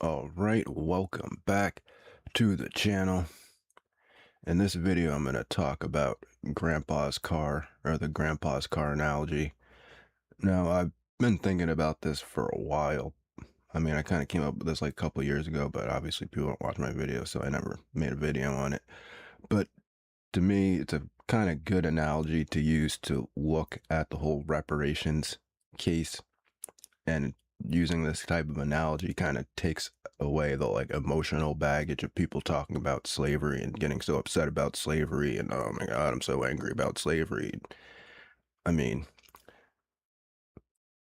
All right, welcome back to the channel. In this video, I'm going to talk about grandpa's car, or the grandpa's car analogy. Now, I've been thinking about this for a while. I mean, I kind of came up with this like a couple years ago, but obviously people don't watch my videos, so I never made a video on it. But to me, it's a kind of good analogy to use to look at the whole reparations case, and using this type of analogy kind of takes away the like emotional baggage of people talking about slavery and getting so upset about slavery and oh my god, I'm so angry about slavery. I mean,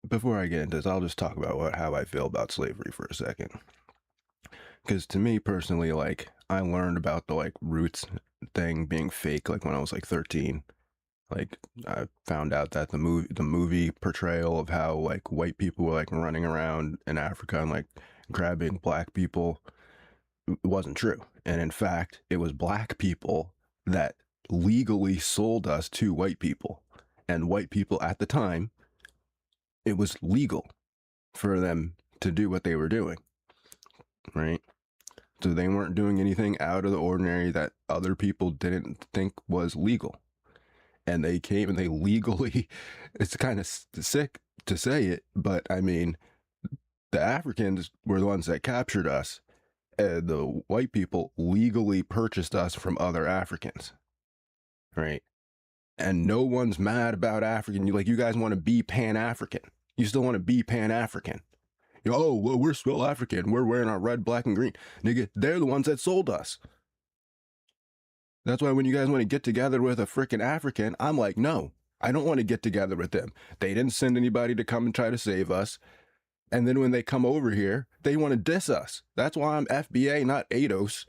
before I get into this, I'll just talk about how I feel about slavery for a second. Because to me personally, like, I learned about the like roots thing being fake like when I was like 13. Like, I found out that the movie portrayal of how like white people were like running around in Africa and like grabbing black people wasn't true. And in fact, it was black people that legally sold us to white people. And white people at the time, it was legal for them to do what they were doing, right? So they weren't doing anything out of the ordinary that other people didn't think was legal. And they came and they legally, it's kind of sick to say it, but I mean, the Africans were the ones that captured us, and the white people legally purchased us from other Africans, right? And no one's mad about African. You guys want to be Pan-African. You still want to be Pan-African. Oh, well, we're still African. We're wearing our red, black, and green. Nigga, they're the ones that sold us. That's why when you guys want to get together with a freaking African, I'm like, no, I don't want to get together with them. They didn't send anybody to come and try to save us. And then when they come over here, they want to diss us. That's why I'm FBA, not ADOS.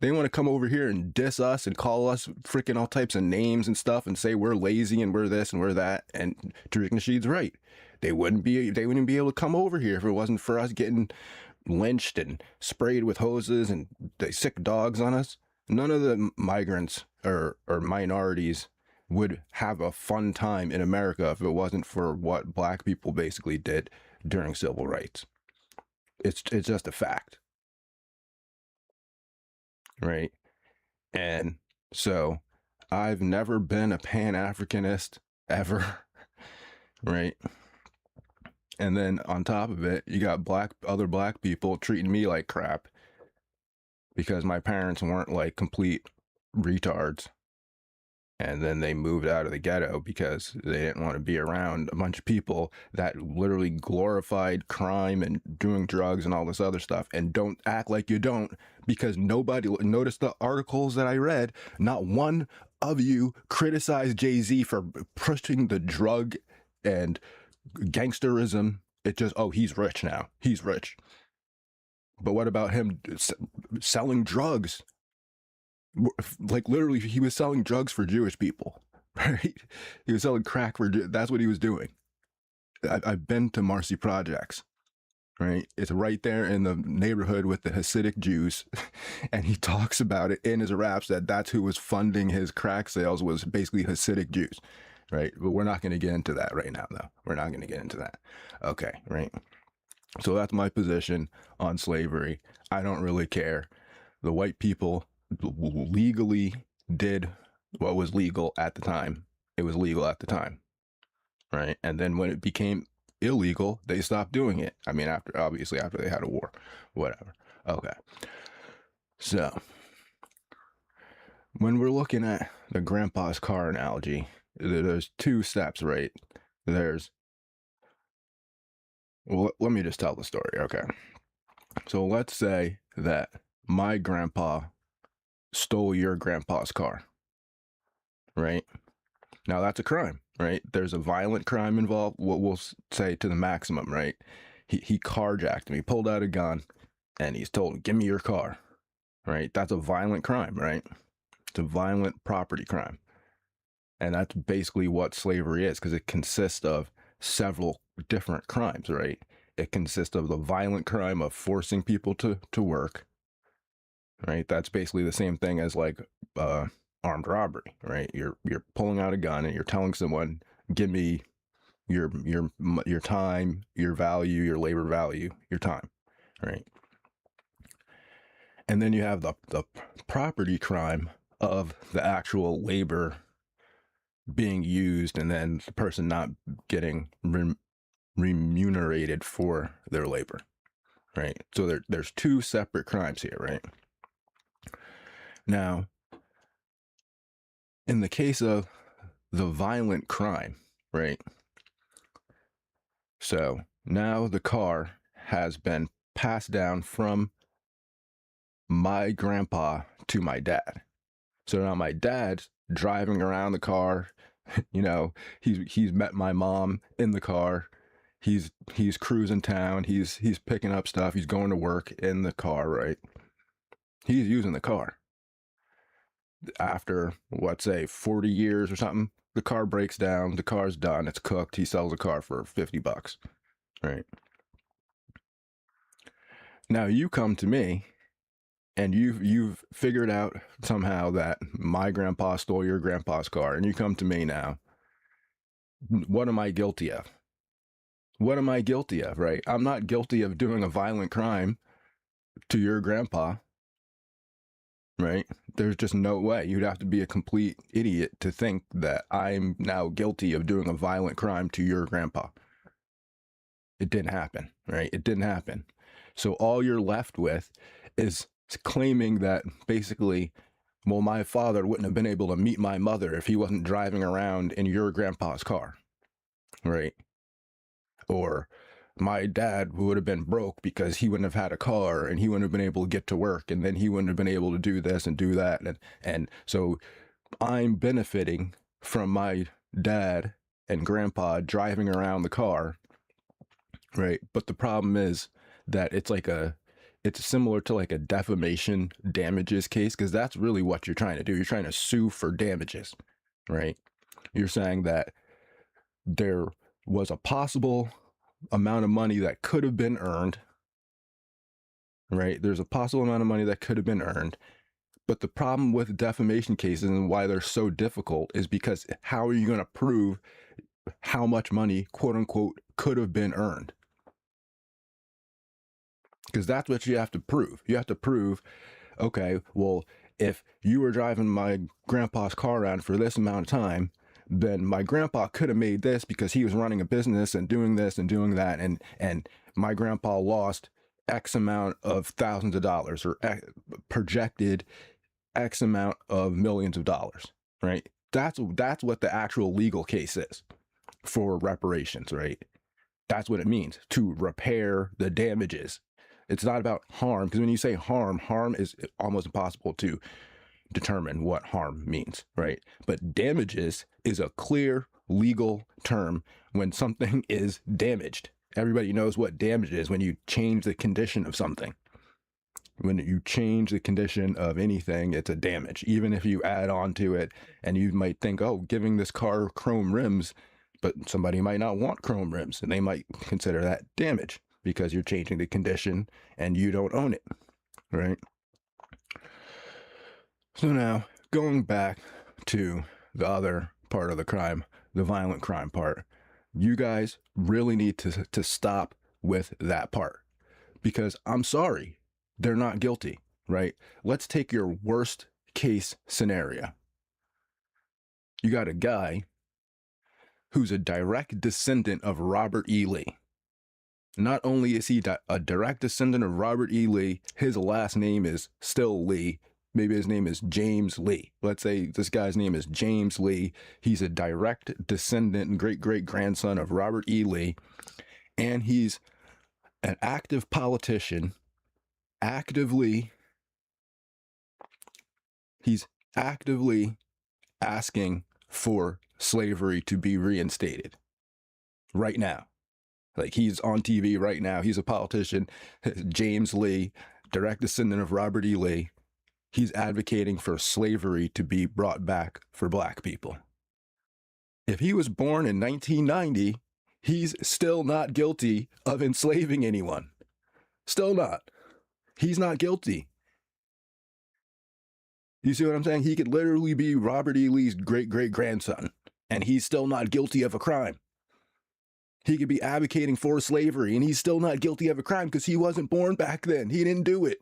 They want to come over here and diss us and call us freaking all types of names and stuff and say we're lazy and we're this and we're that. And Tariq Nasheed's right. They wouldn't be able to come over here if it wasn't for us getting lynched and sprayed with hoses and the sick dogs on us. None of the migrants or minorities would have a fun time in America if it wasn't for what black people basically did during civil rights. It's just a fact, right? And so I've never been a Pan-Africanist ever, right? And then on top of it, you got other black people treating me like crap because my parents weren't like complete retards. And then they moved out of the ghetto because they didn't want to be around a bunch of people that literally glorified crime and doing drugs and all this other stuff. And don't act like you don't, because nobody noticed the articles that I read. Not one of you criticized Jay-Z for pushing the drug and gangsterism. It just, oh, he's rich now. He's rich. But what about him selling drugs? Like, literally, he was selling drugs for Jewish people, right? He was selling crack for, that's what he was doing. I've been to Marcy Projects, right? It's right there in the neighborhood with the Hasidic Jews. And he talks about it in his raps that that's who was funding his crack sales, was basically Hasidic Jews, right? But we're not going to get into that right now, though. We're not going to get into that. Okay, right? So that's my position on slavery. I don't really care. The white people legally did what was legal at the time. It was legal at the time, right? And then when it became illegal, they stopped doing it. I mean, obviously after they had a war, whatever. Okay. So when we're looking at the grandpa's car analogy, there's two steps, right? Well, let me just tell the story. Okay. So let's say that my grandpa stole your grandpa's car, right? Now that's a crime, right? There's a violent crime involved. What we'll say to the maximum, right? He carjacked me, pulled out a gun, and he's told, "Give me your car," right? That's a violent crime, right? It's a violent property crime, and that's basically what slavery is, because it consists of several different crimes, right? It consists of the violent crime of forcing people to work, right? That's basically the same thing as like armed robbery, right? You're pulling out a gun and you're telling someone, "Give me your time, your value, your labor value, your time," right? And then you have the property crime of the actual labor being used and then the person not getting remunerated for their labor, right? So there's two separate crimes here, right? Now, in the case of the violent crime, right? So now the car has been passed down from my grandpa to my dad. So now my dad's driving around the car, you know, he's met my mom in the car. He's cruising town, he's picking up stuff, he's going to work in the car, right? He's using the car. After, let's say, 40 years or something, the car breaks down, the car's done, it's cooked, he sells the car for $50, right? Now you come to me and you've figured out somehow that my grandpa stole your grandpa's car, and you come to me now. What am I guilty of? What am I guilty of, right? I'm not guilty of doing a violent crime to your grandpa, right? There's just no way. You'd have to be a complete idiot to think that I'm now guilty of doing a violent crime to your grandpa. It didn't happen, right? It didn't happen. So all you're left with is claiming that basically, well, my father wouldn't have been able to meet my mother if he wasn't driving around in your grandpa's car, right? Or my dad would have been broke because he wouldn't have had a car and he wouldn't have been able to get to work, and then he wouldn't have been able to do this and do that. And so I'm benefiting from my dad and grandpa driving around the car, right? But the problem is that it's similar to like a defamation damages case, because that's really what you're trying to do. You're trying to sue for damages, right? You're saying that there was a possible amount of money that could have been earned, right? There's a possible amount of money that could have been earned. But the problem with defamation cases and why they're so difficult is because how are you going to prove how much money, quote unquote, could have been earned? Because that's what you have to prove. You have to prove, okay, well, if you were driving my grandpa's car around for this amount of time, then my grandpa could have made this because he was running a business and doing this and doing that, and my grandpa lost X amount of thousands of dollars, or projected X amount of millions of dollars, right? That's what the actual legal case is for reparations, right? That's what it means, to repair the damages. It's not about harm, because when you say harm is almost impossible to determine what harm means, right? But damages is a clear legal term when something is damaged. Everybody knows what damage is when you change the condition of something. When you change the condition of anything, it's a damage. Even if you add on to it, and you might think, oh, giving this car chrome rims, but somebody might not want chrome rims, and they might consider that damage because you're changing the condition and you don't own it, right? So now, going back to the other part of the crime, the violent crime part, you guys really need to stop with that part, because I'm sorry, they're not guilty, right? Let's take your worst case scenario. You got a guy who's a direct descendant of Robert E. Lee. Not only is he a direct descendant of Robert E. Lee, his last name is still Lee. Maybe his name is James Lee. Let's say this guy's name is James Lee. He's a direct descendant and great-great-grandson of Robert E. Lee. And he's an active politician, he's actively asking for slavery to be reinstated right now. Like, he's on TV right now. He's a politician, James Lee, direct descendant of Robert E. Lee. He's advocating for slavery to be brought back for black people. If he was born in 1990, he's still not guilty of enslaving anyone. Still not. He's not guilty. You see what I'm saying? He could literally be Robert E. Lee's great-great-grandson, and he's still not guilty of a crime. He could be advocating for slavery, and he's still not guilty of a crime because he wasn't born back then. He didn't do it.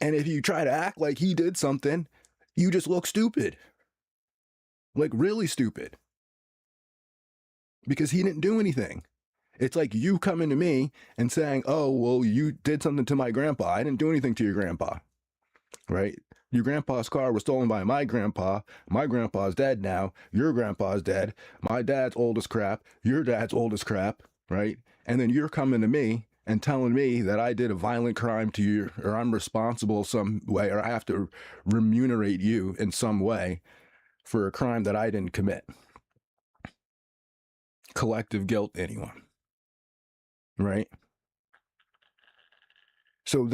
And if you try to act like he did something, you just look stupid. Like really stupid. Because he didn't do anything. It's like you coming to me and saying, oh, well, you did something to my grandpa. I didn't do anything to your grandpa, right? Your grandpa's car was stolen by my grandpa. My grandpa's dead now. Your grandpa's dead. My dad's old as crap. Your dad's old as crap, right? And then you're coming to me and telling me that I did a violent crime to you, or I'm responsible some way, or I have to remunerate you in some way for a crime that I didn't commit. Collective guilt, anyone, right? So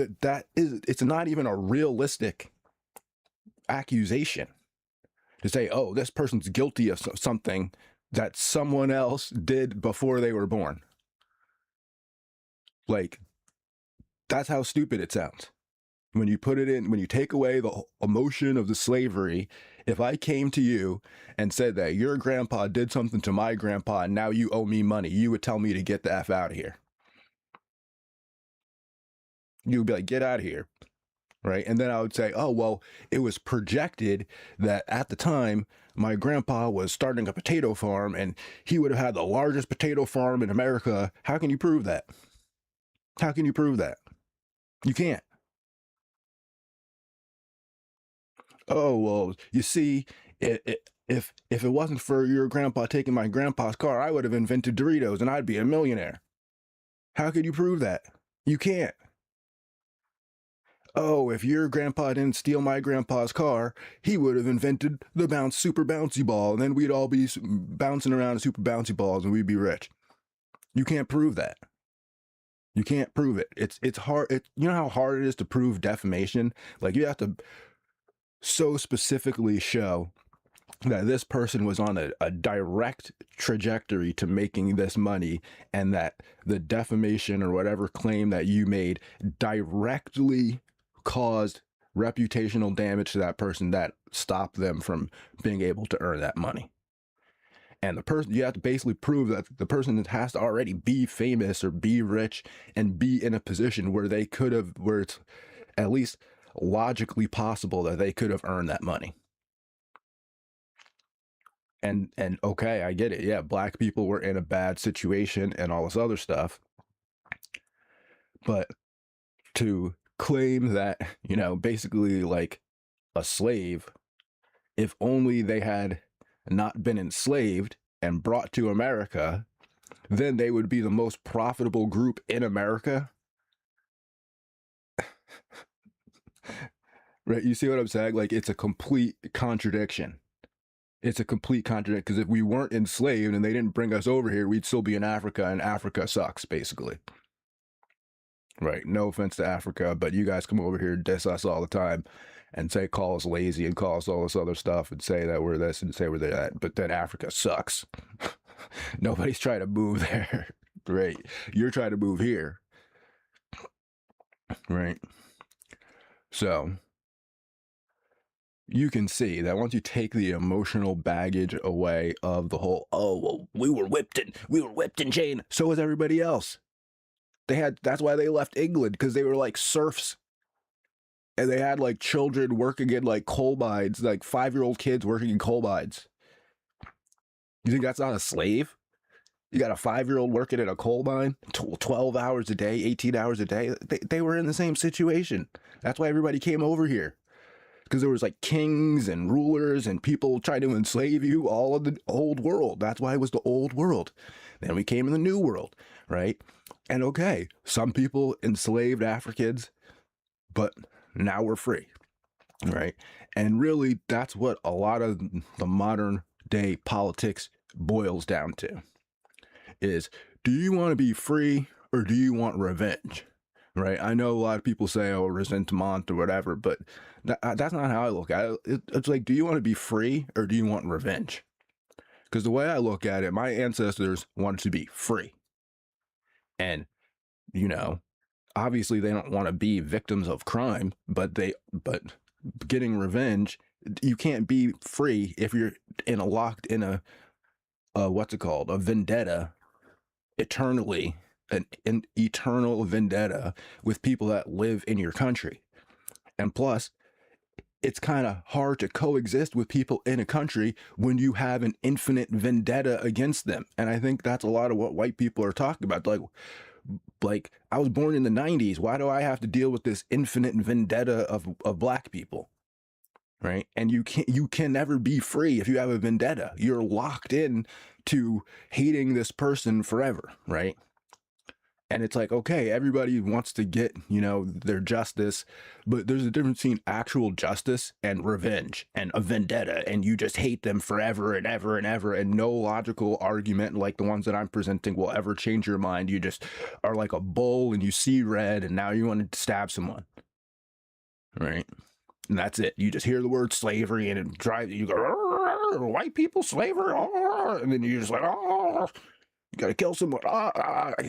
it's not even a realistic accusation to say, oh, this person's guilty of something that someone else did before they were born. Like, that's how stupid it sounds. When you put it in, when you take away the emotion of the slavery, if I came to you and said that your grandpa did something to my grandpa and now you owe me money, you would tell me to get the F out of here. You would be like, get out of here. Right. And then I would say, oh, well, it was projected that at the time my grandpa was starting a potato farm and he would have had the largest potato farm in America. How can you prove that? How can you prove that? You can't. Oh, well, you see, if it wasn't for your grandpa taking my grandpa's car, I would have invented Doritos and I'd be a millionaire. How could you prove that? You can't. Oh, if your grandpa didn't steal my grandpa's car, he would have invented the super bouncy ball, and then we'd all be bouncing around super bouncy balls and we'd be rich. You can't prove that. You can't prove it. It's hard. You know how hard it is to prove defamation? Like, you have to so specifically show that this person was on a direct trajectory to making this money, and that the defamation or whatever claim that you made directly caused reputational damage to that person that stopped them from being able to earn that money. And the person, you have to basically prove that the person has to already be famous or be rich and be in a position where they could have, where it's at least logically possible that they could have earned that money. And okay, I get it. Yeah, black people were in a bad situation and all this other stuff. But to claim that, you know, basically like a slave, if only they had not been enslaved and brought to America, then they would be the most profitable group in America. Right? You see what I'm saying? Like, it's a complete contradiction. It's a complete contradiction, because if we weren't enslaved and they didn't bring us over here, we'd still be in Africa, and Africa sucks, basically. Right? No offense to Africa, but you guys come over here and diss us all the time and say, call us lazy and call us all this other stuff and say that we're this and say we're that, but then Africa sucks. Nobody's trying to move there. Right? You're trying to move here. Right? So you can see that once you take the emotional baggage away of the whole, oh, well, we were whipped in chain, so was everybody else. That's why they left England, because they were like serfs. And they had like children working in like coal mines, like 5-year-old kids working in coal mines. You think that's not a slave? You got a 5-year-old working in a coal mine, 12 hours a day, 18 hours a day. They were in the same situation. That's why everybody came over here. Because there was like kings and rulers and people trying to enslave you all of the old world. That's why it was the old world. Then we came in the new world, right? And okay, some people enslaved Africans, but now we're free, right? And really, that's what a lot of the modern day politics boils down to, is, do you want to be free or do you want revenge? Right? I know a lot of people say, oh, resentment or whatever, but that's not how I look at it. It's like, do you want to be free or do you want revenge? Because the way I look at it, my ancestors wanted to be free. And, you know, obviously they don't want to be victims of crime, but getting revenge, you can't be free if you're locked in a what's it called? A vendetta eternally. An eternal vendetta with people that live in your country. And plus, it's kind of hard to coexist with people in a country when you have an infinite vendetta against them. And I think that's a lot of what white people are talking about. Like I was born in the 90s. Why do I have to deal with this infinite vendetta of black people? Right? And you can never be free if you have a vendetta. You're locked in to hating this person forever, right? And it's like, okay, everybody wants to get, their justice, but there's a difference between actual justice and revenge and a vendetta, and you just hate them forever and ever and ever, and no logical argument like the ones that I'm presenting will ever change your mind. You just are like a bull and you see red and now you want to stab someone, right? And that's it. You just hear the word slavery and it drives you, go, white people, slavery, and then you're just like, oh, you gotta kill someone.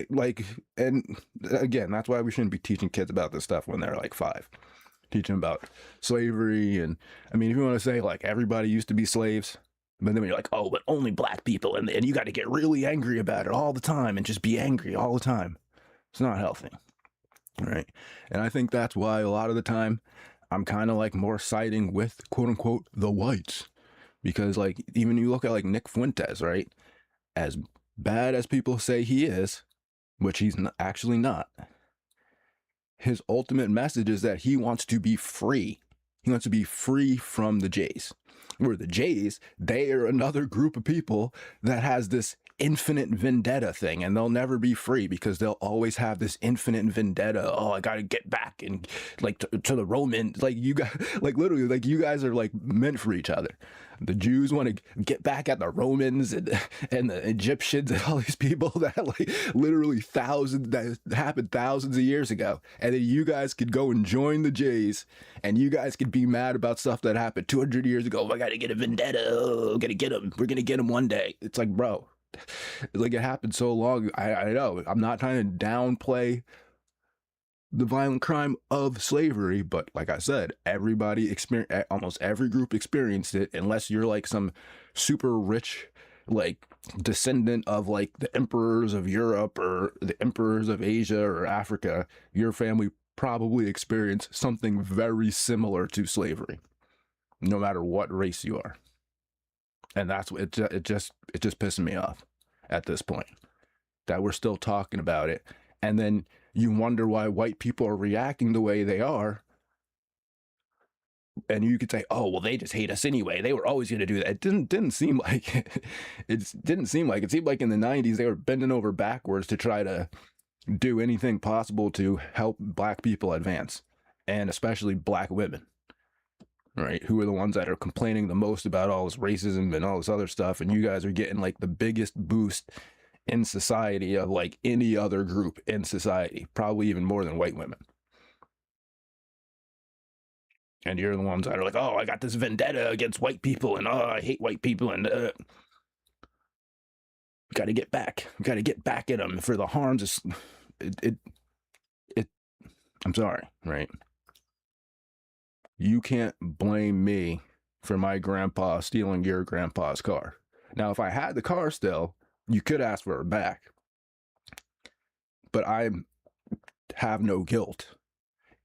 Like, and again, that's why we shouldn't be teaching kids about this stuff when they're like 5. Teach them about slavery. And I mean, if you want to say like everybody used to be slaves, but then you're like, oh, but only black people, and you got to get really angry about it all the time and just be angry all the time. It's not healthy, right? And I think that's why a lot of the time I'm kind of like more siding with quote unquote the whites, because like even you look at like Nick Fuentes, right? As bad as people say he is, which he's actually not, his ultimate message is that he wants to be free. He wants to be free from the Jays. Where the Jays, they are another group of people that has this infinite vendetta thing, and they'll never be free because they'll always have this infinite vendetta. Oh, I gotta get back and like to the Romans. Like you guys, like literally, like you guys are like meant for each other. The Jews want to get back at the Romans and the Egyptians and all these people that like literally that happened thousands of years ago. And then you guys could go and join the Jays, and you guys could be mad about stuff that happened 200 years ago. I gotta get a vendetta. Oh, gotta get him. We're gonna get him one day. It's like, bro, like it happened so long. I know. I'm not trying to downplay the violent crime of slavery, but like I said, almost every group experienced it, unless you're like some super rich, like descendant of like the emperors of Europe or the emperors of Asia or Africa. Your family probably experienced something very similar to slavery, no matter what race you are. And that's what it just pisses me off at this point that we're still talking about it. And then you wonder why white people are reacting the way they are. And you could say, oh, well, they just hate us anyway. They were always going to do that. It didn't seem like it seemed like in the 90s they were bending over backwards to try to do anything possible to help black people advance, and especially black women, right? Who are the ones that are complaining the most about all this racism and all this other stuff. And you guys are getting like the biggest boost in society of like any other group in society, probably even more than white women. And you're the ones that are like, oh, I got this vendetta against white people, and oh, I hate white people, and we got to get back. We got to get back at them for the harms. I'm sorry, right? You can't blame me for my grandpa stealing your grandpa's car. Now, if I had the car still, you could ask for it back. But I have no guilt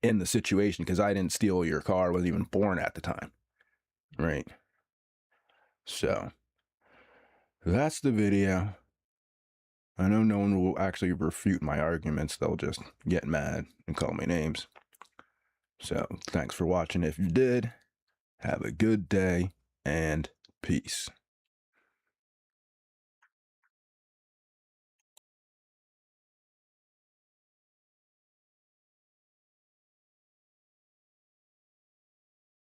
in the situation because I didn't steal your car. I wasn't even born at the time, right? So that's the video. I know no one will actually refute my arguments. They'll just get mad and call me names. So thanks for watching. If you did, have a good day and peace.